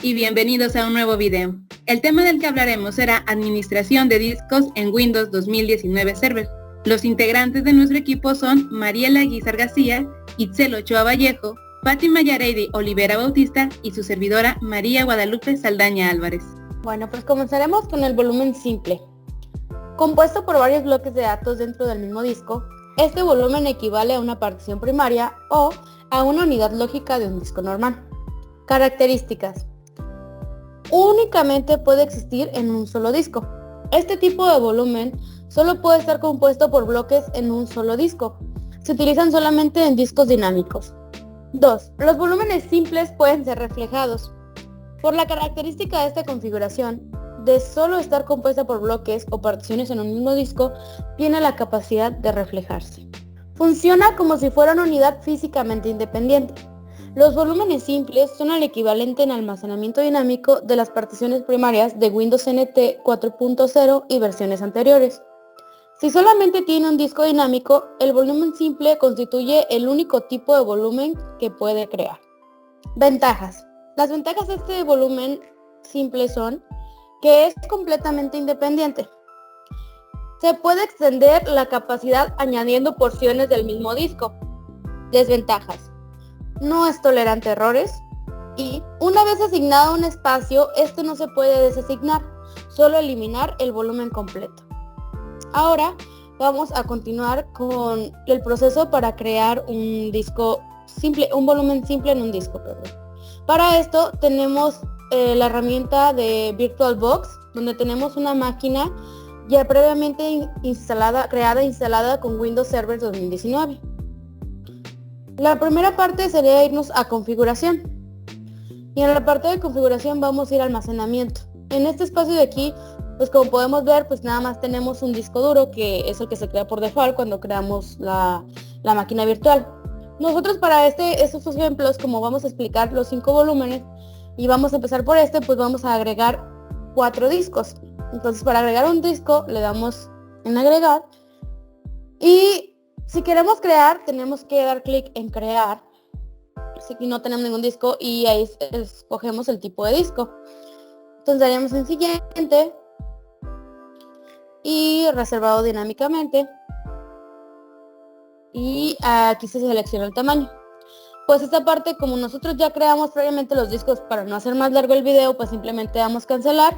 y bienvenidos a un nuevo video. El tema del que hablaremos será administración de discos en Windows 2019 Server. Los integrantes de nuestro equipo son Mariela Guizar García, Itzel Ochoa Vallejo, Fátima Yareidi Olivera Bautista y su servidora María Guadalupe Saldaña Álvarez. Bueno, pues comenzaremos con el volumen simple. Compuesto por varios bloques de datos dentro del mismo disco, este volumen equivale a una partición primaria o a una unidad lógica de un disco normal. Características. Únicamente puede existir en un solo disco. Este tipo de volumen solo puede estar compuesto por bloques en un solo disco. Se utilizan solamente en discos dinámicos. 2. Los volúmenes simples pueden ser reflejados. Por la característica de esta configuración, de solo estar compuesta por bloques o particiones en un mismo disco, tiene la capacidad de reflejarse. Funciona como si fuera una unidad físicamente independiente. Los volúmenes simples son el equivalente en almacenamiento dinámico de las particiones primarias de Windows NT 4.0 y versiones anteriores. Si solamente tiene un disco dinámico, el volumen simple constituye el único tipo de volumen que puede crear. Ventajas. Las ventajas de este volumen simple son que es completamente independiente. Se puede extender la capacidad añadiendo porciones del mismo disco. Desventajas. No es tolerante a errores y una vez asignado un espacio, este no se puede desasignar, solo eliminar el volumen completo. Ahora vamos a continuar con el proceso para crear un disco simple, un volumen simple en un disco, Para esto tenemos la herramienta de VirtualBox, donde tenemos una máquina ya previamente instalada con Windows Server 2019. La primera parte sería irnos a configuración. Y en la parte de configuración vamos a ir a almacenamiento. En este espacio de aquí, pues como podemos ver, pues nada más tenemos un disco duro, que es el que se crea por default cuando creamos la máquina virtual. Nosotros para estos ejemplos, como vamos a explicar los 5 volúmenes, y vamos a empezar por pues vamos a agregar 4 discos. Entonces para agregar un disco le damos en agregar y si queremos crear tenemos que dar clic en crear si no tenemos ningún disco y ahí escogemos el tipo de disco. Entonces daríamos en siguiente y reservado dinámicamente y aquí se selecciona el tamaño. Pues esta parte, como nosotros ya creamos previamente los discos, para no hacer más largo el video, pues simplemente damos cancelar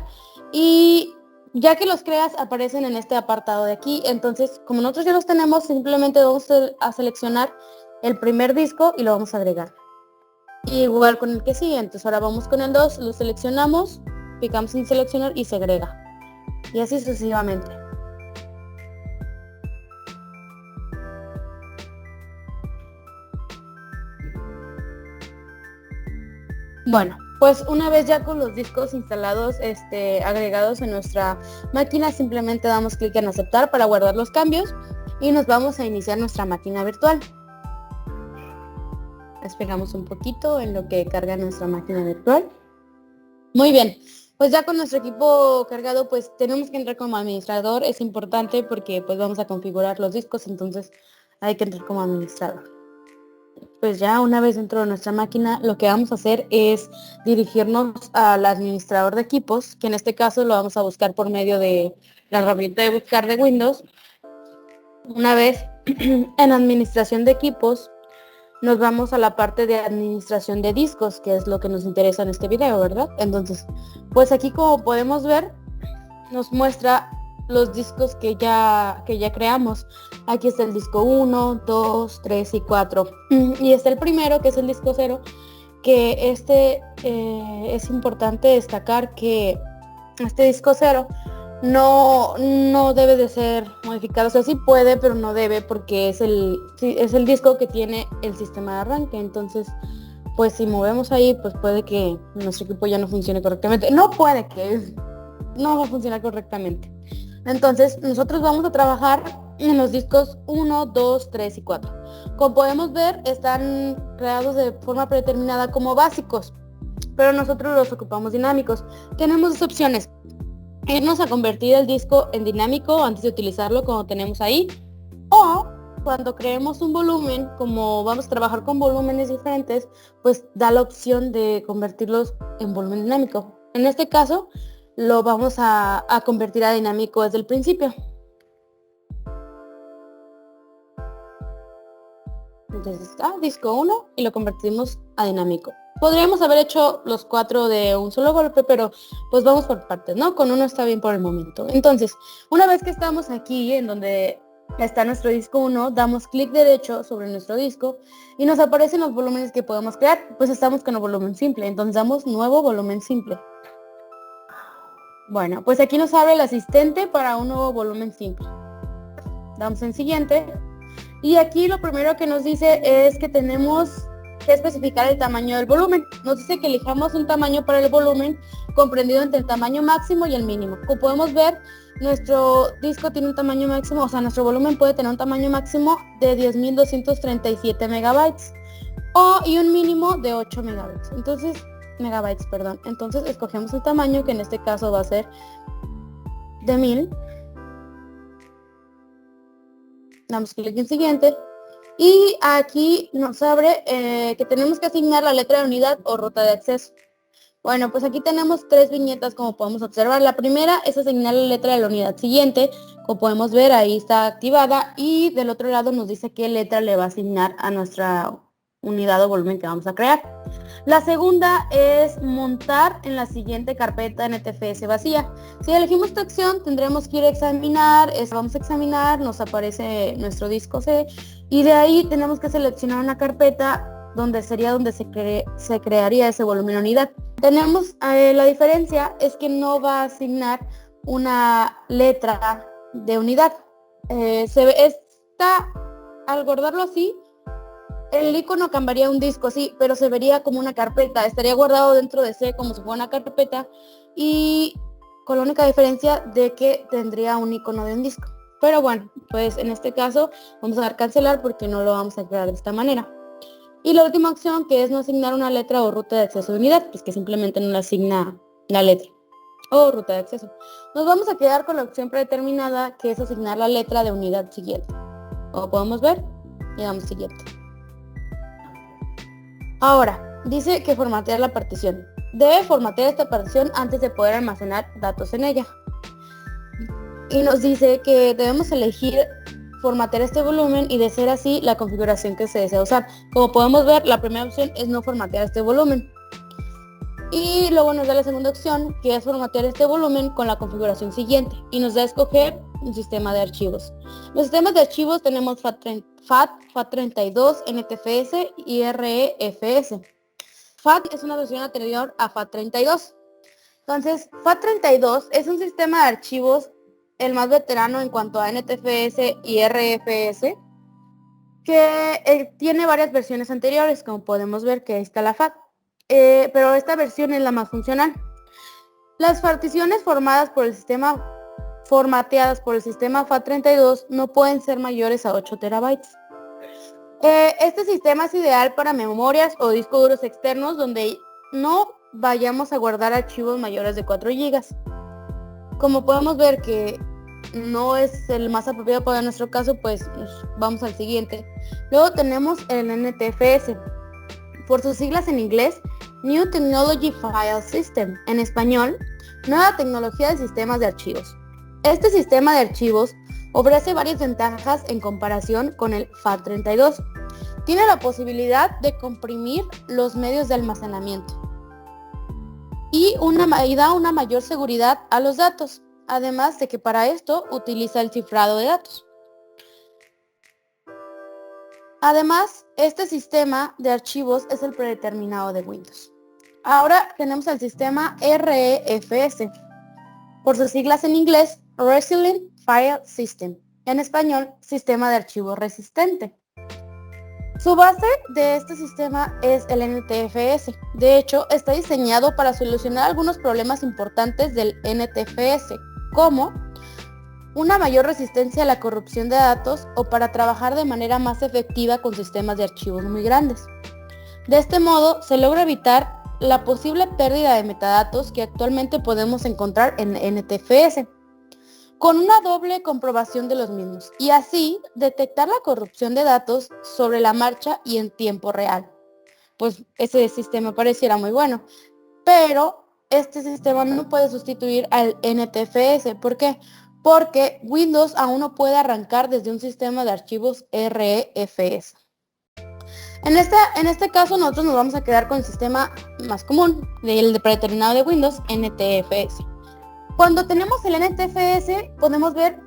y ya que los creas aparecen en este apartado de aquí. Entonces, como nosotros ya los tenemos, simplemente vamos a seleccionar el primer disco y lo vamos a agregar. Igual con el que sigue, entonces ahora vamos con el 2, lo seleccionamos, picamos en seleccionar y se agrega. Y así sucesivamente. Bueno, pues una vez ya con los discos instalados, agregados en nuestra máquina, simplemente damos clic en aceptar para guardar los cambios y nos vamos a iniciar nuestra máquina virtual. Esperamos un poquito en lo que carga nuestra máquina virtual. Muy bien, pues ya con nuestro equipo cargado, pues tenemos que entrar como administrador. Es importante porque pues vamos a configurar los discos, entonces hay que entrar como administrador. Pues ya una vez dentro de nuestra máquina, lo que vamos a hacer es dirigirnos al administrador de equipos, que en este caso lo vamos a buscar por medio de la herramienta de buscar de Windows. Una vez en administración de equipos, nos vamos a la parte de administración de discos, que es lo que nos interesa en este video, ¿verdad? Entonces, pues aquí como podemos ver, nos muestra los discos que ya creamos. Aquí está el disco 1, 2, 3 y 4. Y está el primero, que es el disco 0, que es importante destacar que este disco 0 no debe de ser modificado. O sea, sí puede, pero no debe, porque es el disco que tiene el sistema de arranque. Entonces, pues si movemos ahí, pues puede que nuestro equipo ya no funcione correctamente. No puede que no va a funcionar correctamente. Entonces nosotros vamos a trabajar en los discos 1, 2, 3 y 4. Como podemos ver, están creados de forma predeterminada como básicos, pero nosotros los ocupamos dinámicos. Tenemos dos opciones: irnos a convertir el disco en dinámico antes de utilizarlo, como tenemos ahí, o cuando creemos un volumen, como vamos a trabajar con volúmenes diferentes, pues da la opción de convertirlos en volumen dinámico. En este caso, lo vamos a convertir a dinámico desde el principio. Entonces está disco 1 y lo convertimos a dinámico. Podríamos haber hecho los 4 de un solo golpe, pero pues vamos por partes, ¿no? Con uno está bien por el momento. Entonces, una vez que estamos aquí en donde está nuestro disco 1, damos clic derecho sobre nuestro disco y nos aparecen los volúmenes que podemos crear. Pues estamos con el volumen simple, entonces damos nuevo volumen simple. Bueno, pues aquí nos abre el asistente para un nuevo volumen simple. Damos en siguiente. Y aquí lo primero que nos dice es que tenemos que especificar el tamaño del volumen. Nos dice que elijamos un tamaño para el volumen comprendido entre el tamaño máximo y el mínimo. Como podemos ver, nuestro disco tiene un tamaño máximo, o sea, nuestro volumen puede tener un tamaño máximo de 10.237 megabytes y un mínimo de 8 megabytes. Entonces escogemos el tamaño, que en este caso va a ser de 1000. Damos clic en siguiente y aquí nos abre que tenemos que asignar la letra de unidad o ruta de acceso. Bueno, pues aquí tenemos 3 viñetas, como podemos observar. La primera es asignar la letra de la unidad siguiente. Como podemos ver, ahí está activada y del otro lado nos dice qué letra le va a asignar a nuestra unidad o volumen que vamos a crear. La segunda es montar en la siguiente carpeta NTFS vacía. Si elegimos esta acción, tendremos que ir a examinar, vamos a examinar, nos aparece nuestro disco C y de ahí tenemos que seleccionar una carpeta donde se crearía ese volumen unidad. Tenemos la diferencia es que no va a asignar una letra de unidad. Al guardarlo así, el icono cambiaría un disco, sí, pero se vería como una carpeta, estaría guardado dentro de C como si fuera una carpeta y con la única diferencia de que tendría un icono de un disco. Pero bueno, pues en este caso vamos a dar cancelar porque no lo vamos a crear de esta manera. Y la última opción, que es no asignar una letra o ruta de acceso de unidad, pues que simplemente no le asigna la letra o ruta de acceso. Nos vamos a quedar con la opción predeterminada, que es asignar la letra de unidad siguiente. Como podemos ver, le damos siguiente. Ahora, dice que formatear la partición. Debe formatear esta partición antes de poder almacenar datos en ella. Y nos dice que debemos elegir formatear este volumen y de ser así la configuración que se desea usar. Como podemos ver, la primera opción es no formatear este volumen. Y luego nos da la segunda opción, que es formatear este volumen con la configuración siguiente. Y nos da a escoger un sistema de archivos. Los sistemas de archivos tenemos FAT32, NTFS y REFS. FAT es una versión anterior a FAT32. Entonces, FAT32 es un sistema de archivos el más veterano en cuanto a NTFS y REFS, que tiene varias versiones anteriores, como podemos ver que ahí está la FAT. Pero esta versión es la más funcional. Las particiones formateadas por el sistema FAT32 no pueden ser mayores a 8 terabytes. Este sistema es ideal para memorias o discos duros externos donde no vayamos a guardar archivos mayores de 4 gigas. Como podemos ver que no es el más apropiado para nuestro caso, pues vamos al siguiente. Luego tenemos el NTFS, por sus siglas en inglés, New Technology File System, en español, Nueva Tecnología de Sistemas de Archivos. Este sistema de archivos ofrece varias ventajas en comparación con el FAT32. Tiene la posibilidad de comprimir los medios de almacenamiento y da una mayor seguridad a los datos, además de que para esto utiliza el cifrado de datos. Además, este sistema de archivos es el predeterminado de Windows. Ahora tenemos el sistema REFS, por sus siglas en inglés, Resilient File System, en español, Sistema de Archivo Resistente. Su base de este sistema es el NTFS. De hecho, está diseñado para solucionar algunos problemas importantes del NTFS, como una mayor resistencia a la corrupción de datos o para trabajar de manera más efectiva con sistemas de archivos muy grandes. De este modo, se logra evitar la posible pérdida de metadatos que actualmente podemos encontrar en NTFS. con una doble comprobación de los mismos y así detectar la corrupción de datos sobre la marcha y en tiempo real. Pues ese sistema pareciera muy bueno, pero este sistema no puede sustituir al NTFS. ¿Por qué? Porque Windows aún no puede arrancar desde un sistema de archivos REFS. En este caso nosotros nos vamos a quedar con el sistema más común, el de predeterminado de Windows, NTFS. Cuando tenemos el NTFS podemos ver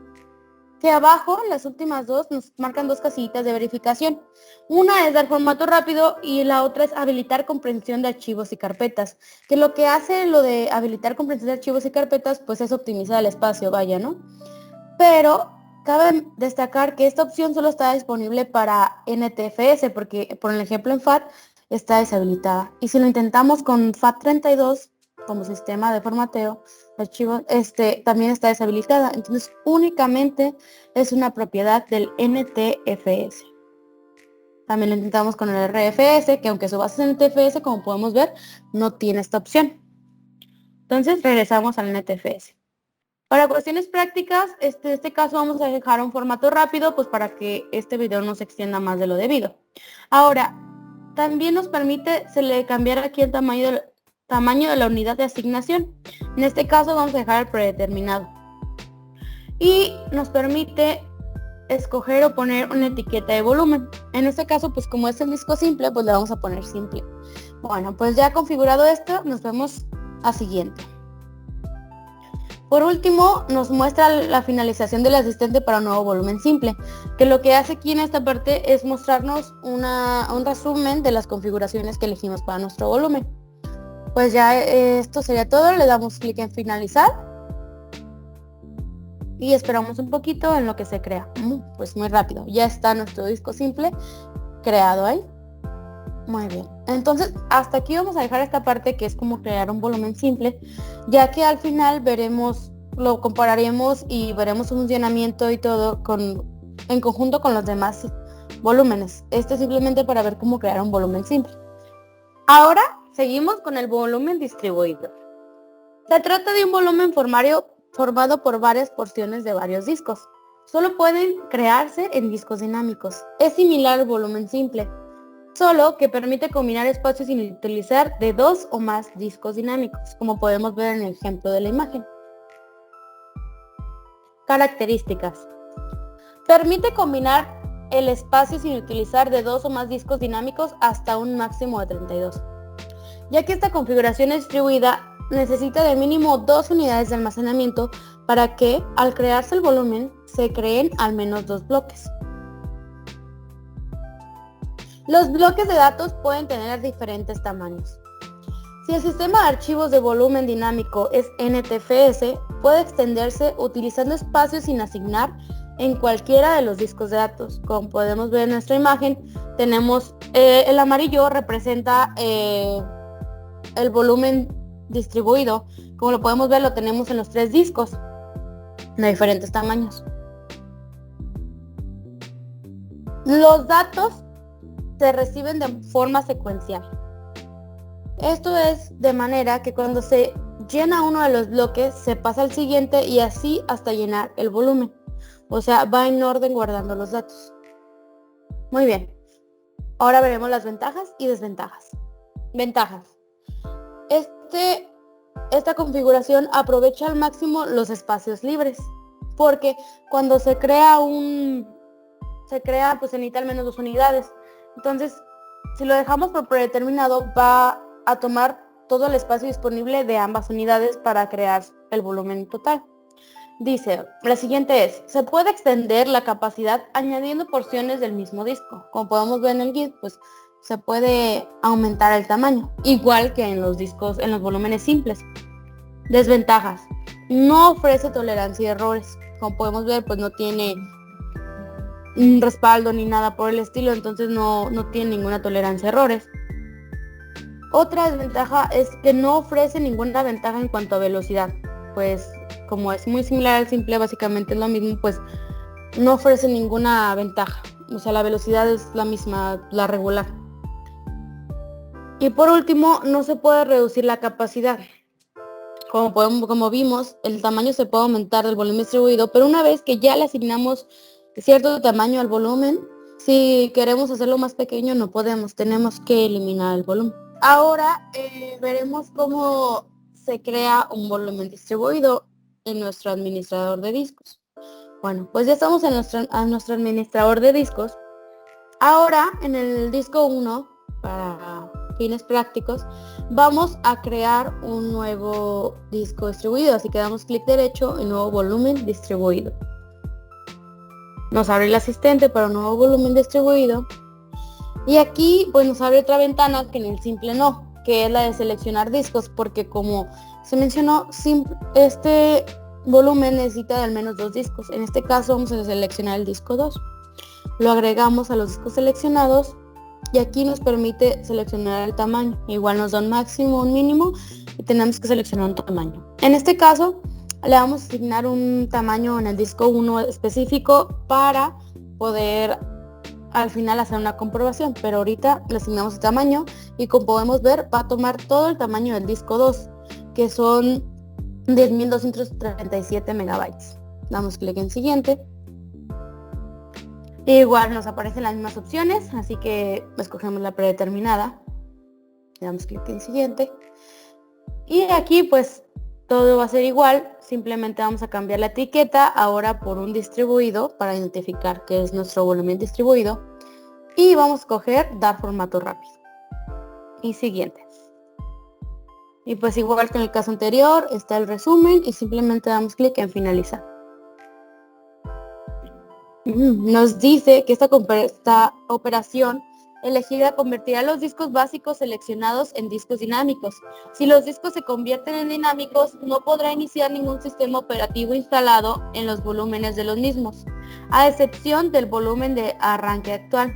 que abajo, las últimas dos, nos marcan dos casillitas de verificación. Una es dar formato rápido y la otra es habilitar comprensión de archivos y carpetas. Que lo que hace lo de habilitar comprensión de archivos y carpetas, pues es optimizar el espacio, vaya, ¿no? Pero cabe destacar que esta opción solo está disponible para NTFS, porque por el ejemplo en FAT está deshabilitada. Y si lo intentamos con FAT32, como sistema de formateo, archivo, también está deshabilitada. Entonces únicamente es una propiedad del NTFS. También lo intentamos con el RFS, que aunque su base es NTFS, como podemos ver, no tiene esta opción. Entonces regresamos al NTFS. Para cuestiones prácticas, este caso vamos a dejar un formato rápido, pues para que este video no se extienda más de lo debido. Ahora, también nos permite cambiar aquí el tamaño de la unidad de asignación. En este caso vamos a dejar el predeterminado. Y nos permite escoger o poner una etiqueta de volumen. En este caso, pues como es el disco simple, pues le vamos a poner simple. Bueno, pues ya configurado esto, nos vemos a siguiente. Por último, nos muestra la finalización del asistente para un nuevo volumen simple, que lo que hace aquí en esta parte es mostrarnos un resumen de las configuraciones que elegimos para nuestro volumen. Pues ya esto sería todo, le damos clic en finalizar y esperamos un poquito en lo que se crea. Pues muy rápido, ya está nuestro disco simple creado ahí. Muy bien, entonces hasta aquí vamos a dejar esta parte que es como crear un volumen simple, ya que al final lo compararemos y veremos su funcionamiento y todo en conjunto con los demás volúmenes. Simplemente para ver cómo crear un volumen simple. Ahora seguimos con el volumen distribuido. Se trata de un volumen formado por varias porciones de varios discos. Solo pueden crearse en discos dinámicos. Es similar al volumen simple, solo que permite combinar espacios sin utilizar de 2 o más discos dinámicos, como podemos ver en el ejemplo de la imagen. Características. Permite combinar el espacio sin utilizar de 2 o más discos dinámicos hasta un máximo de 32. Ya que esta configuración distribuida necesita de mínimo 2 unidades de almacenamiento para que, al crearse el volumen, se creen al menos 2 bloques. Los bloques de datos pueden tener diferentes tamaños. Si el sistema de archivos de volumen dinámico es NTFS, puede extenderse utilizando espacios sin asignar en cualquiera de los discos de datos. Como podemos ver en nuestra imagen, tenemos el amarillo representa el volumen distribuido. Como lo podemos ver, lo tenemos en los 3 discos de diferentes tamaños. Los datos se reciben de forma secuencial. Esto es de manera que cuando se llena uno de los bloques, se pasa al siguiente y así hasta llenar el volumen. O sea, va en orden guardando los datos. Muy bien. Ahora veremos las ventajas y desventajas. Ventajas. Esta configuración aprovecha al máximo los espacios libres, porque cuando se crea pues se necesitan al menos 2 unidades. Entonces, si lo dejamos por predeterminado, va a tomar todo el espacio disponible de ambas unidades para crear el volumen total. Dice, la siguiente es, se puede extender la capacidad añadiendo porciones del mismo disco. Como podemos ver en el GUID, pues se puede aumentar el tamaño, igual que en los volúmenes simples. Desventajas, no ofrece tolerancia a errores. Como podemos ver, pues no tiene un respaldo ni nada por el estilo, entonces no tiene ninguna tolerancia a errores. Otra desventaja es que no ofrece ninguna ventaja en cuanto a velocidad, pues como es muy similar al simple, básicamente es lo mismo, pues no ofrece ninguna ventaja, o sea, la velocidad es la misma, la regular. Y por último, no se puede reducir la capacidad. Como vimos, el tamaño se puede aumentar del volumen distribuido, pero una vez que ya le asignamos cierto tamaño al volumen, si queremos hacerlo más pequeño no podemos, tenemos que eliminar el volumen. Ahora veremos cómo se crea un volumen distribuido en nuestro administrador de discos. Bueno, pues ya estamos en nuestro administrador de discos. Ahora en el disco 1, para fines prácticos, vamos a crear un nuevo disco distribuido, así que damos clic derecho en nuevo volumen distribuido. Nos abre el asistente para un nuevo volumen distribuido y aquí pues nos abre otra ventana que en el simple no, que es la de seleccionar discos, porque como se mencionó, este volumen necesita de al menos 2 discos. En este caso vamos a seleccionar el disco 2. Lo agregamos a los discos seleccionados y aquí nos permite seleccionar el tamaño. Igual nos da un máximo, un mínimo y tenemos que seleccionar un tamaño. En este caso le vamos a asignar un tamaño en el disco 1 específico para poder al final hacer una comprobación, pero ahorita le asignamos el tamaño y como podemos ver va a tomar todo el tamaño del disco 2, que son 10.237 megabytes. Damos clic en siguiente. Igual nos aparecen las mismas opciones, así que escogemos la predeterminada. Le damos clic en siguiente. Y aquí pues todo va a ser igual, simplemente vamos a cambiar la etiqueta ahora por un distribuido para identificar que es nuestro volumen distribuido. Y vamos a escoger dar formato rápido. Y siguiente. Y pues igual que en el caso anterior, está el resumen y simplemente damos clic en finalizar. Nos dice que esta operación elegida convertirá los discos básicos seleccionados en discos dinámicos. Si los discos se convierten en dinámicos, no podrá iniciar ningún sistema operativo instalado en los volúmenes de los mismos, a excepción del volumen de arranque actual.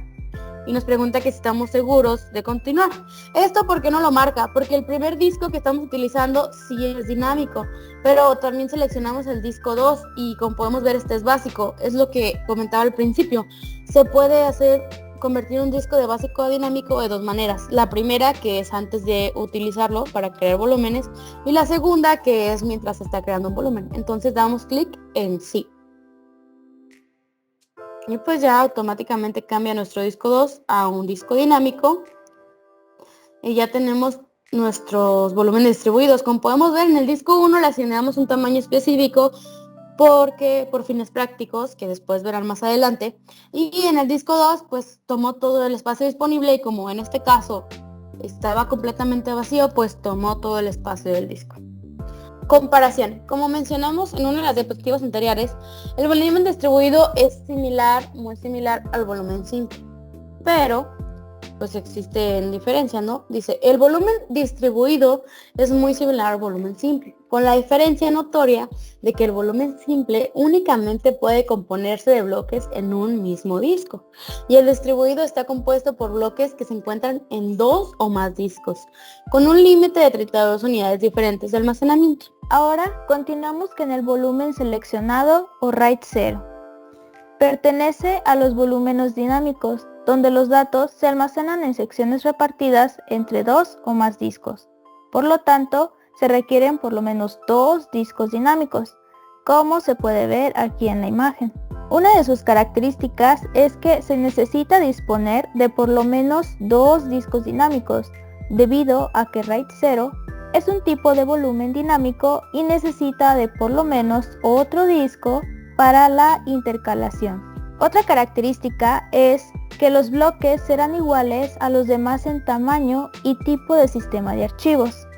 Y nos pregunta que si estamos seguros de continuar. Esto ¿por qué no lo marca? Porque el primer disco que estamos utilizando sí es dinámico, pero también seleccionamos el disco 2 y como podemos ver este es básico. Es lo que comentaba al principio. Se puede convertir un disco de básico a dinámico de dos maneras. La primera, que es antes de utilizarlo para crear volúmenes, y la segunda, que es mientras se está creando un volumen. Entonces damos clic en sí. Y pues ya automáticamente cambia nuestro disco 2 a un disco dinámico. Y ya tenemos nuestros volúmenes distribuidos. Como podemos ver, en el disco 1 le asignamos un tamaño específico porque por fines prácticos, que después verán más adelante. Y en el disco 2 pues tomó todo el espacio disponible y como en este caso estaba completamente vacío, pues tomó todo el espacio del disco. Comparación. Como mencionamos en una de las diapositivas anteriores, el volumen distribuido es muy similar al volumen simple, pero pues existe diferencia, ¿no? Dice, el volumen distribuido es muy similar al volumen simple, con la diferencia notoria de que el volumen simple únicamente puede componerse de bloques en un mismo disco, y el distribuido está compuesto por bloques que se encuentran en 2 o más discos, con un límite de 32 unidades diferentes de almacenamiento. Ahora continuamos con el volumen seleccionado o RAID 0. Pertenece a los volúmenes dinámicos, donde los datos se almacenan en secciones repartidas entre 2 o más discos. Por lo tanto, se requieren por lo menos 2 discos dinámicos, como se puede ver aquí en la imagen. Una de sus características es que se necesita disponer de por lo menos 2 discos dinámicos, debido a que RAID 0 es un tipo de volumen dinámico y necesita de por lo menos otro disco para la intercalación. Otra característica es que los bloques serán iguales a los demás en tamaño y tipo de sistema de archivos.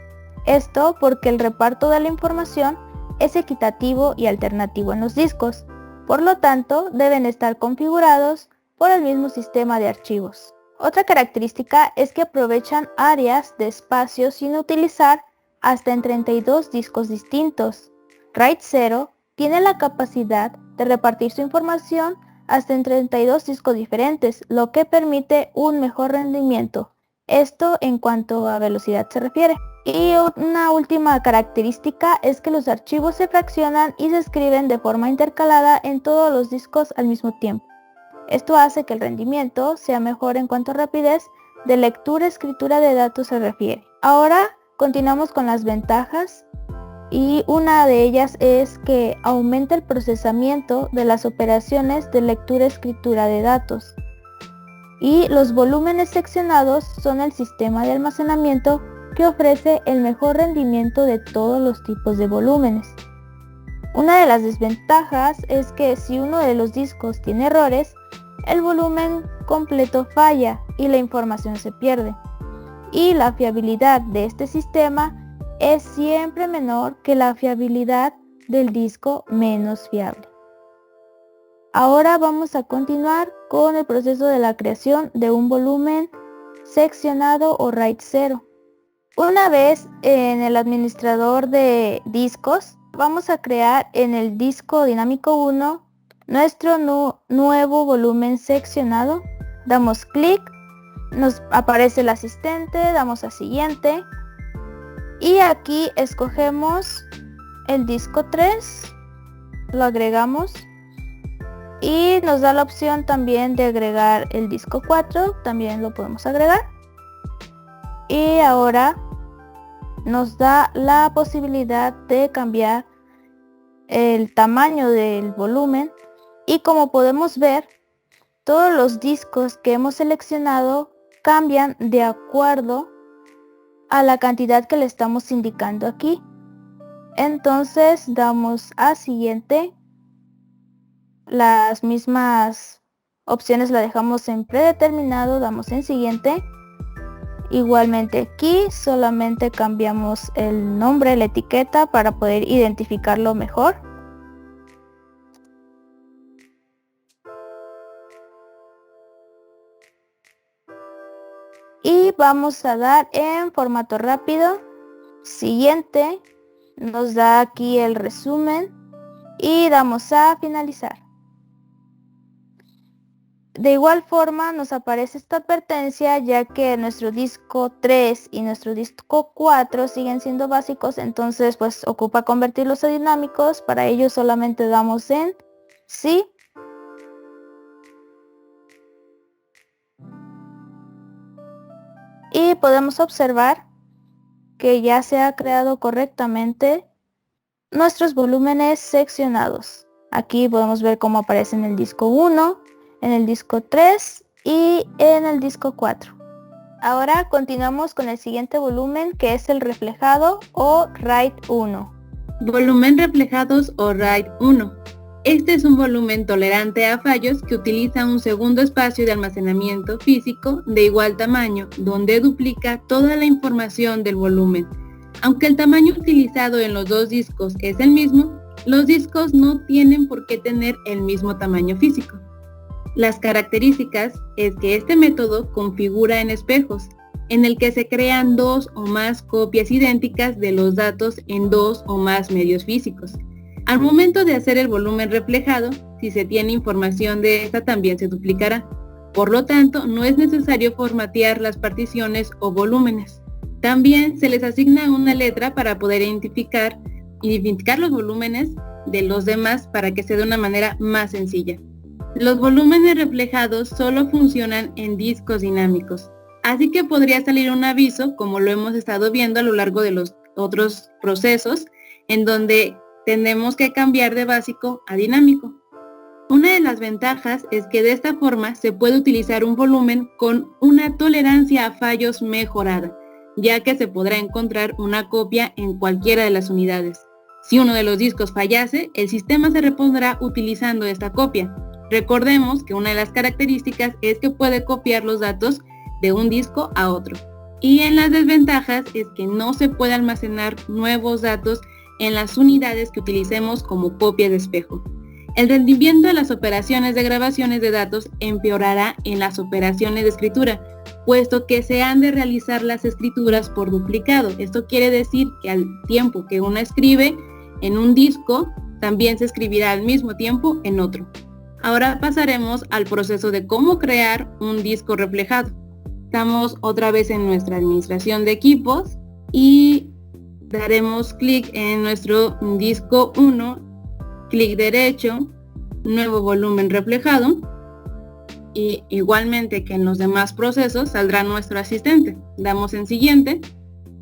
Esto porque el reparto de la información es equitativo y alternativo en los discos. Por lo tanto, deben estar configurados por el mismo sistema de archivos. Otra característica es que aprovechan áreas de espacio sin utilizar hasta en 32 discos distintos. RAID 0 tiene la capacidad de repartir su información hasta en 32 discos diferentes, lo que permite un mejor rendimiento. Esto en cuanto a velocidad se refiere. Y una última característica es que los archivos se fraccionan y se escriben de forma intercalada en todos los discos al mismo tiempo. Esto hace que el rendimiento sea mejor en cuanto a rapidez de lectura-escritura de datos se refiere. Ahora continuamos con las ventajas y una de ellas es que aumenta el procesamiento de las operaciones de lectura-escritura de datos. Y los volúmenes seccionados son el sistema de almacenamiento que ofrece el mejor rendimiento de todos los tipos de volúmenes. Una de las desventajas es que si uno de los discos tiene errores, el volumen completo falla y la información se pierde. Y la fiabilidad de este sistema es siempre menor que la fiabilidad del disco menos fiable. Ahora vamos a continuar con el proceso de la creación de un volumen seccionado o RAID 0. Una vez en el administrador de discos, vamos a crear en el disco dinámico 1 nuestro nuevo volumen seccionado. Damos clic, nos aparece el asistente, damos a siguiente y aquí escogemos el disco 3, lo agregamos y nos da la opción también de agregar el disco 4, también lo podemos agregar. Y ahora nos da la posibilidad de cambiar el tamaño del volumen y como podemos ver, todos los discos que hemos seleccionado cambian de acuerdo a la cantidad que le estamos indicando aquí. Entonces damos a siguiente, las mismas opciones la dejamos en predeterminado, damos en siguiente. Igualmente aquí solamente cambiamos el nombre, la etiqueta para poder identificarlo mejor. Y vamos a dar en formato rápido, siguiente, nos da aquí el resumen y damos a finalizar. De igual forma nos aparece esta advertencia ya que nuestro disco 3 y nuestro disco 4 siguen siendo básicos, entonces pues ocupa convertirlos a dinámicos. Para ello solamente damos en sí. Y podemos observar que ya se ha creado correctamente nuestros volúmenes seccionados. Aquí podemos ver cómo aparece en el disco 1, en el disco 3 y en el disco 4. Ahora continuamos con el siguiente volumen, que es el reflejado o RAID 1. Volumen reflejados o RAID 1. Este es un volumen tolerante a fallos que utiliza un segundo espacio de almacenamiento físico de igual tamaño, donde duplica toda la información del volumen. Aunque el tamaño utilizado en los dos discos es el mismo, los discos no tienen por qué tener el mismo tamaño físico. Las características es que este método configura en espejos, en el que se crean dos o más copias idénticas de los datos en dos o más medios físicos. Al momento de hacer el volumen reflejado, si se tiene información de esta también se duplicará. Por lo tanto, no es necesario formatear las particiones o volúmenes. También se les asigna una letra para poder identificar los volúmenes de los demás para que sea de una manera más sencilla. Los volúmenes reflejados solo funcionan en discos dinámicos, así que podría salir un aviso, como lo hemos estado viendo a lo largo de los otros procesos, en donde tenemos que cambiar de básico a dinámico. Una de las ventajas es que de esta forma se puede utilizar un volumen con una tolerancia a fallos mejorada, ya que se podrá encontrar una copia en cualquiera de las unidades. Si uno de los discos fallase, el sistema se repondrá utilizando esta copia. Recordemos que una de las características es que puede copiar los datos de un disco a otro. Y en las desventajas es que no se puede almacenar nuevos datos en las unidades que utilicemos como copia de espejo. El rendimiento de las operaciones de grabaciones de datos empeorará en las operaciones de escritura, puesto que se han de realizar las escrituras por duplicado. Esto quiere decir que al tiempo que uno escribe en un disco, también se escribirá al mismo tiempo en otro. Ahora pasaremos al proceso de cómo crear un disco reflejado. Estamos otra vez en nuestra administración de equipos y daremos clic en nuestro disco 1, clic derecho, nuevo volumen reflejado, y igualmente que en los demás procesos saldrá nuestro asistente. Damos en siguiente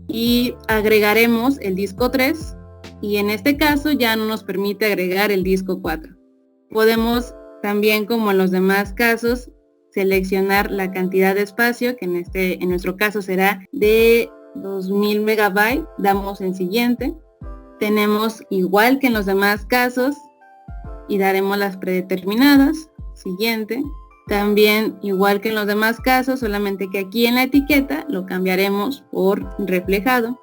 y agregaremos el disco 3 y en este caso ya no nos permite agregar el disco 4. Podemos también, como en los demás casos, seleccionar la cantidad de espacio, que en nuestro caso será de 2000 megabytes, damos en siguiente. Tenemos, igual que en los demás casos, y daremos las predeterminadas, siguiente. También, igual que en los demás casos, solamente que aquí en la etiqueta lo cambiaremos por reflejado.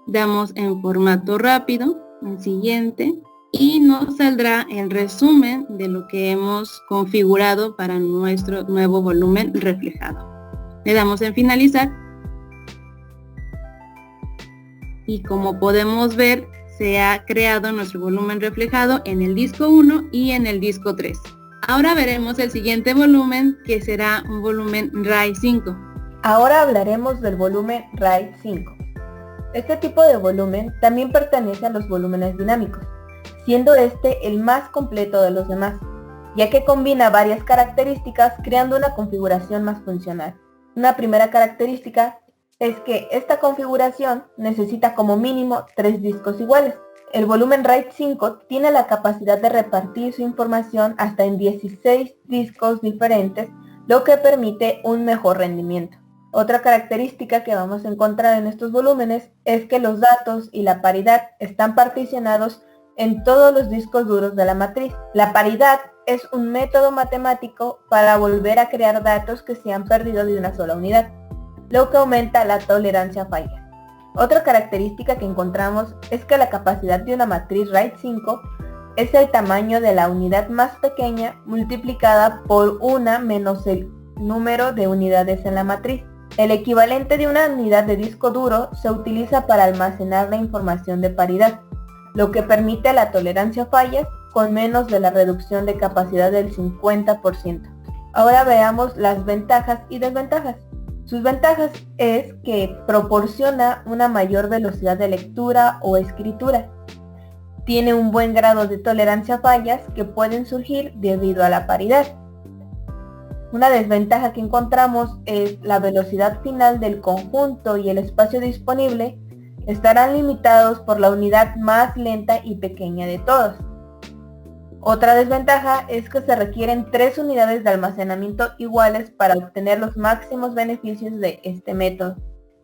Damos en formato rápido, en siguiente, y nos saldrá el resumen de lo que hemos configurado para nuestro nuevo volumen reflejado. Le damos en finalizar y como podemos ver, se ha creado nuestro volumen reflejado en el disco 1 y en el disco 3. Ahora veremos el siguiente volumen, que será un volumen RAID 5. Ahora hablaremos del volumen RAID 5. Este tipo de volumen también pertenece a los volúmenes dinámicos, siendo este el más completo de los demás, ya que combina varias características creando una configuración más funcional. Una primera característica es que esta configuración necesita como mínimo 3 discos iguales. El volumen RAID 5 tiene la capacidad de repartir su información hasta en 16 discos diferentes, lo que permite un mejor rendimiento. Otra característica que vamos a encontrar en estos volúmenes es que los datos y la paridad están particionados en todos los discos duros de la matriz. La paridad es un método matemático para volver a crear datos que se han perdido de una sola unidad, lo que aumenta la tolerancia a fallas. Otra característica que encontramos es que la capacidad de una matriz RAID 5 es el tamaño de la unidad más pequeña multiplicada por 1 menos el número de unidades en la matriz. El equivalente de una unidad de disco duro se utiliza para almacenar la información de paridad, lo que permite la tolerancia a fallas con menos de la reducción de capacidad del 50%. Ahora veamos las ventajas y desventajas. Sus ventajas es que proporciona una mayor velocidad de lectura o escritura. Tiene un buen grado de tolerancia a fallas que pueden surgir debido a la paridad. Una desventaja que encontramos es la velocidad final del conjunto y el espacio disponible estarán limitados por la unidad más lenta y pequeña de todos. Otra desventaja es que se requieren 3 unidades de almacenamiento iguales para obtener los máximos beneficios de este método.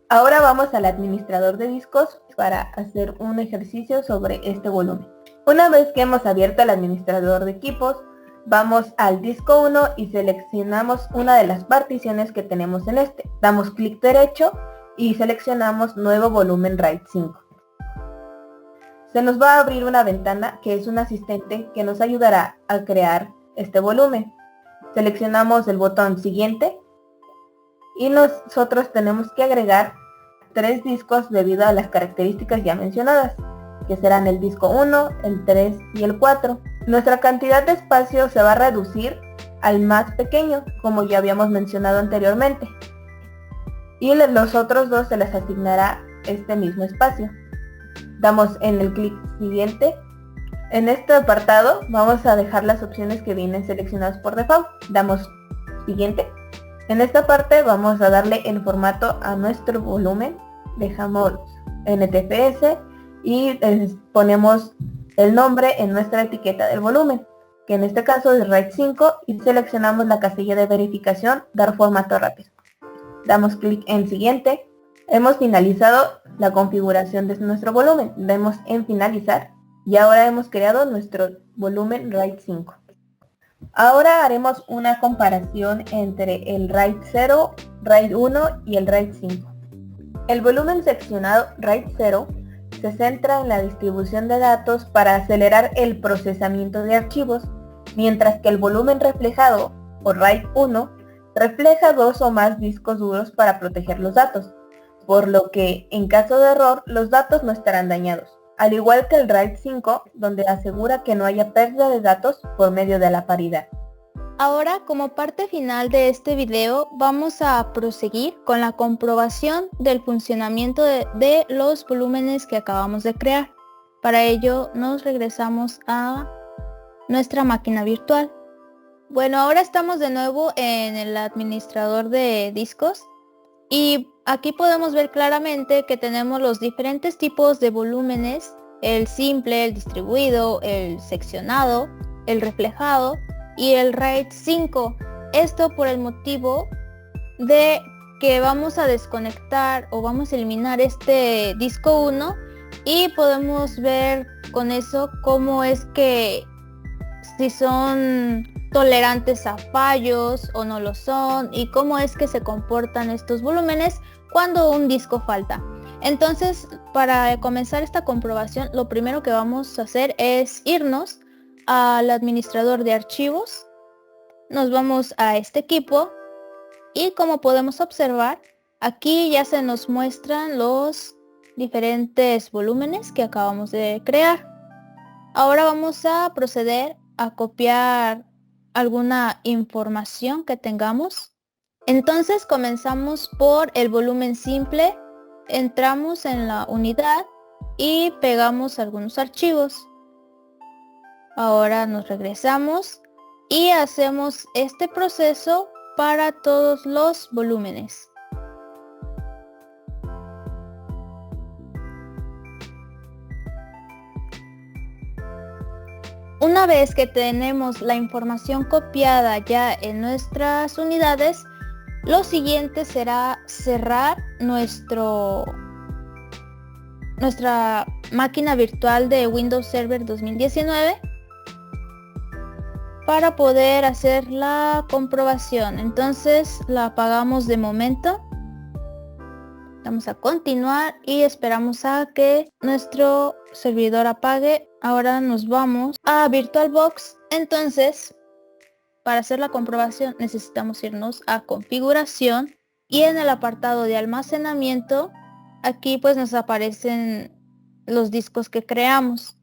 Ahora vamos al administrador de discos para hacer un ejercicio sobre este volumen. Una vez que hemos abierto el administrador de equipos, vamos al disco 1 y seleccionamos una de las particiones que tenemos en este. Damos clic derecho y seleccionamos nuevo volumen RAID 5. Se nos va a abrir una ventana que es un asistente que nos ayudará a crear este volumen. Seleccionamos el botón siguiente y nosotros tenemos que agregar 3 discos debido a las características ya mencionadas, que serán el disco 1, el 3 y el 4. Nuestra cantidad de espacio se va a reducir al más pequeño, como ya habíamos mencionado anteriormente, y los otros 2 se les asignará este mismo espacio. Damos en el clic siguiente. En este apartado vamos a dejar las opciones que vienen seleccionadas por default. Damos siguiente. En esta parte vamos a darle en formato a nuestro volumen. Dejamos NTFS y ponemos el nombre en nuestra etiqueta del volumen, que en este caso es RAID 5, y seleccionamos la casilla de verificación, dar formato rápido. Damos clic en siguiente. Hemos finalizado la configuración de nuestro volumen. Damos en finalizar y ahora hemos creado nuestro volumen RAID 5. Ahora haremos una comparación entre el RAID 0, RAID 1 y el RAID 5. El volumen seccionado RAID 0 se centra en la distribución de datos para acelerar el procesamiento de archivos, mientras que el volumen reflejado, o RAID 1, refleja 2 o más discos duros para proteger los datos, por lo que, en caso de error, los datos no estarán dañados, al igual que el RAID 5, donde asegura que no haya pérdida de datos por medio de la paridad. Ahora, como parte final de este video, vamos a proseguir con la comprobación del funcionamiento de los volúmenes que acabamos de crear. Para ello, nos regresamos a nuestra máquina virtual. Bueno, ahora estamos de nuevo en el administrador de discos Y aquí podemos ver claramente que tenemos los diferentes tipos de volúmenes, el simple, el distribuido, el seccionado, el reflejado y el RAID 5. Esto por el motivo de que vamos a desconectar o vamos a eliminar este disco 1 y podemos ver con eso cómo es que si son tolerantes a fallos o no lo son y cómo es que se comportan estos volúmenes cuando un disco falta. Entonces, para comenzar esta comprobación, lo primero que vamos a hacer es irnos al administrador de archivos. Nos vamos a este equipo y como podemos observar, aquí ya se nos muestran los diferentes volúmenes que acabamos de crear. Ahora vamos a proceder a copiar alguna información que tengamos. Entonces comenzamos por el volumen simple, entramos en la unidad y pegamos algunos archivos. Ahora nos regresamos y hacemos este proceso para todos los volúmenes. Una vez que tenemos la información copiada ya en nuestras unidades, lo siguiente será cerrar nuestra máquina virtual de Windows Server 2019 para poder hacer la comprobación. Entonces la apagamos de momento. Vamos a continuar y esperamos a que nuestro servidor apague. Ahora nos vamos a VirtualBox. Entonces, para hacer la comprobación necesitamos irnos a configuración y en el apartado de almacenamiento, aquí pues nos aparecen los discos que creamos.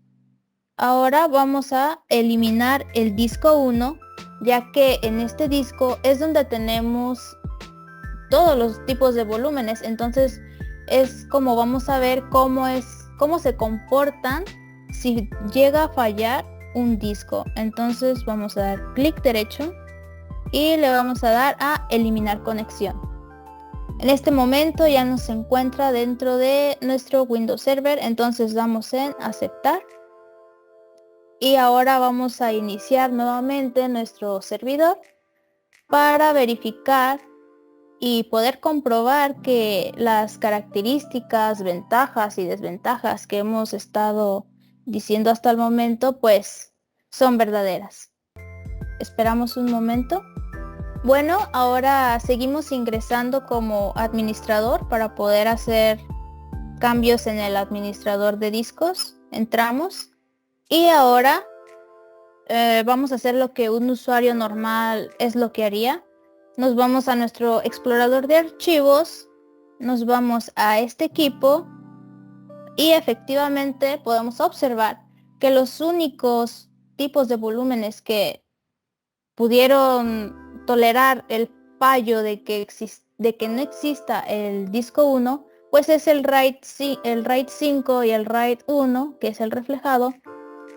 Ahora vamos a eliminar el disco 1, ya que en este disco es donde tenemos todos los tipos de volúmenes. Entonces es como vamos a ver cómo se comportan si llega a fallar un disco. Entonces vamos a dar clic derecho y le vamos a dar a eliminar conexión. En este momento ya nos encuentra dentro de nuestro Windows Server, entonces damos en aceptar. Y ahora vamos a iniciar nuevamente nuestro servidor para verificar y poder comprobar que las características, ventajas y desventajas que hemos estado diciendo hasta el momento pues son verdaderas. Esperamos un momento. Bueno, ahora seguimos ingresando como administrador para poder hacer cambios en el administrador de discos. Entramos y ahora vamos a hacer lo que un usuario normal es lo que haría. Nos vamos a nuestro explorador de archivos, nos vamos a este equipo y efectivamente podemos observar que los únicos tipos de volúmenes que pudieron tolerar el fallo de que no exista el disco 1, pues es el RAID 5 y el RAID 1, que es el reflejado.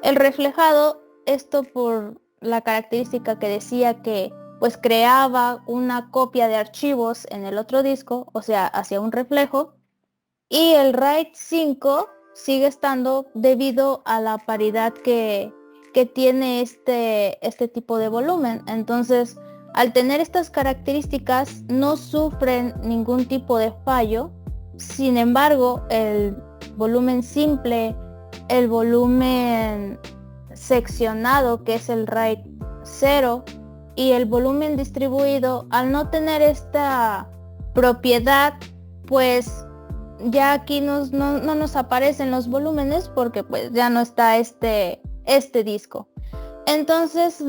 El reflejado, esto por la característica que decía que pues creaba una copia de archivos en el otro disco, o sea, hacía un reflejo. Y el RAID 5 sigue estando debido a la paridad que tiene este tipo de volumen. Entonces, al tener estas características, no sufren ningún tipo de fallo. Sin embargo, el volumen simple, el volumen seccionado, que es el RAID 0, y el volumen distribuido, al no tener esta propiedad, pues ya aquí no nos aparecen los volúmenes porque pues ya no está este disco. Entonces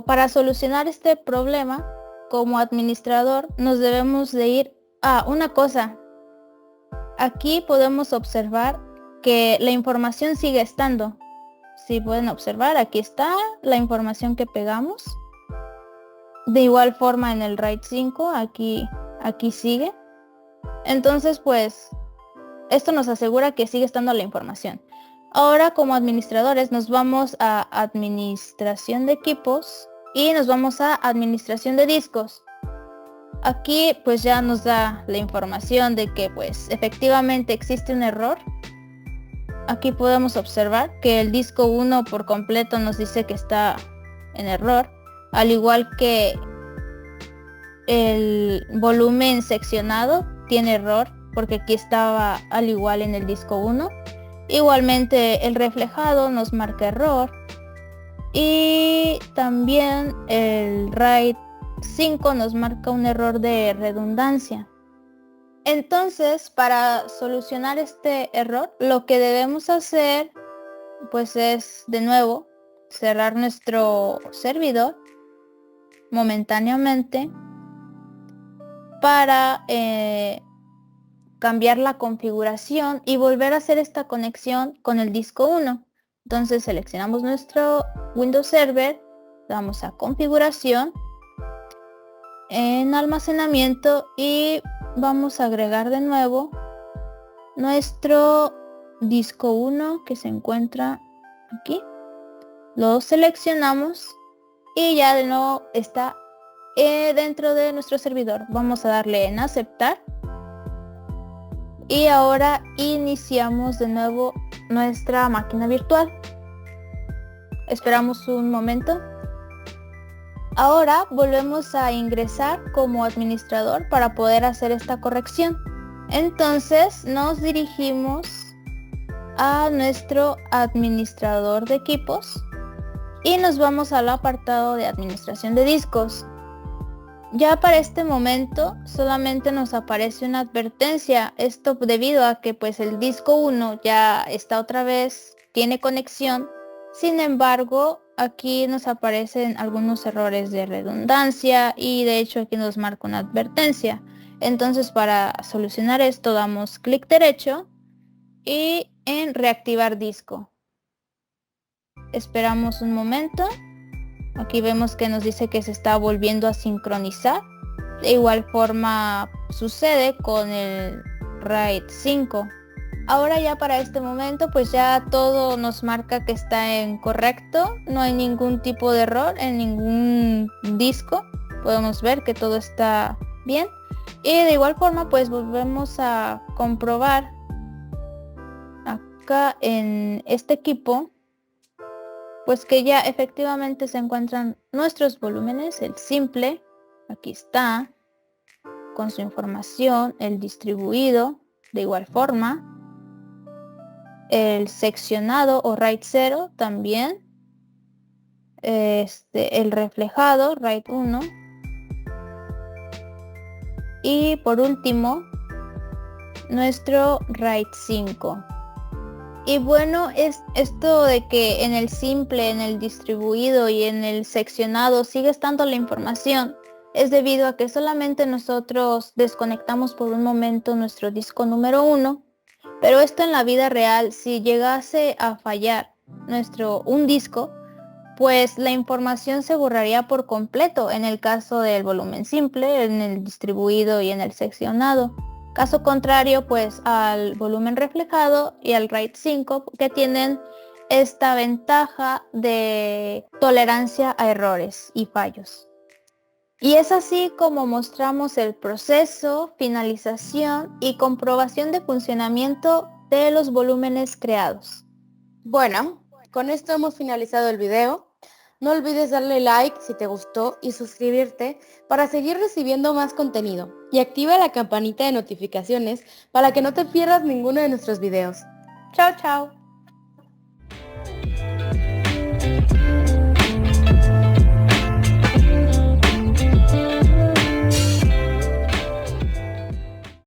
para solucionar este problema como administrador nos debemos de ir a una cosa. Aquí podemos observar que la información sigue estando. Si pueden observar, aquí está la información que pegamos. De igual forma en el RAID 5, aquí sigue. Entonces pues esto nos asegura que sigue estando la información. Ahora como administradores nos vamos a administración de equipos y nos vamos a administración de discos. Aquí pues ya nos da la información de que pues efectivamente existe un error. Aquí podemos observar que el disco 1 por completo nos dice que está en error, al igual que el volumen seccionado tiene error porque aquí estaba al igual en el disco 1. Igualmente el reflejado nos marca error y también el RAID 5 nos marca un error de redundancia. Entonces, para solucionar este error, lo que debemos hacer pues es de nuevo cerrar nuestro servidor momentáneamente para cambiar la configuración y volver a hacer esta conexión con el disco 1. Entonces seleccionamos nuestro Windows Server, damos a configuración, en almacenamiento y vamos a agregar de nuevo nuestro disco 1 que se encuentra aquí. Lo seleccionamos y ya de nuevo está dentro de nuestro servidor. Vamos a darle en aceptar y ahora iniciamos de nuevo nuestra máquina virtual. Esperamos un momento. Ahora volvemos a ingresar como administrador para poder hacer esta corrección. Entonces nos dirigimos a nuestro administrador de equipos y nos vamos al apartado de administración de discos. Ya para este momento solamente nos aparece una advertencia, esto debido a que pues el disco 1 ya está otra vez, tiene conexión. Sin embargo, aquí nos aparecen algunos errores de redundancia y de hecho aquí nos marca una advertencia. Entonces para solucionar esto damos clic derecho y en reactivar disco. Esperamos un momento. Aquí vemos que nos dice que se está volviendo a sincronizar. De igual forma sucede con el RAID 5. Ahora ya para este momento pues ya todo nos marca que está en correcto. No hay ningún tipo de error en ningún disco. Podemos ver que todo está bien. Y de igual forma pues volvemos a comprobar acá en este equipo pues que ya efectivamente se encuentran nuestros volúmenes, el simple, aquí está, con su información, el distribuido, de igual forma, el seccionado o RAID 0 también, el reflejado, RAID 1, y por último, nuestro RAID 5. Y bueno, es esto de que en el simple, en el distribuido y en el seccionado sigue estando la información, es debido a que solamente nosotros desconectamos por un momento nuestro disco número 1, pero esto en la vida real, si llegase a fallar un disco, pues la información se borraría por completo en el caso del volumen simple, en el distribuido y en el seccionado. Caso contrario, pues al volumen reflejado y al RAID 5 que tienen esta ventaja de tolerancia a errores y fallos. Y es así como mostramos el proceso, finalización y comprobación de funcionamiento de los volúmenes creados. Bueno, con esto hemos finalizado el video. No olvides darle like si te gustó y suscribirte para seguir recibiendo más contenido. Y activa la campanita de notificaciones para que no te pierdas ninguno de nuestros videos. Chao, chao.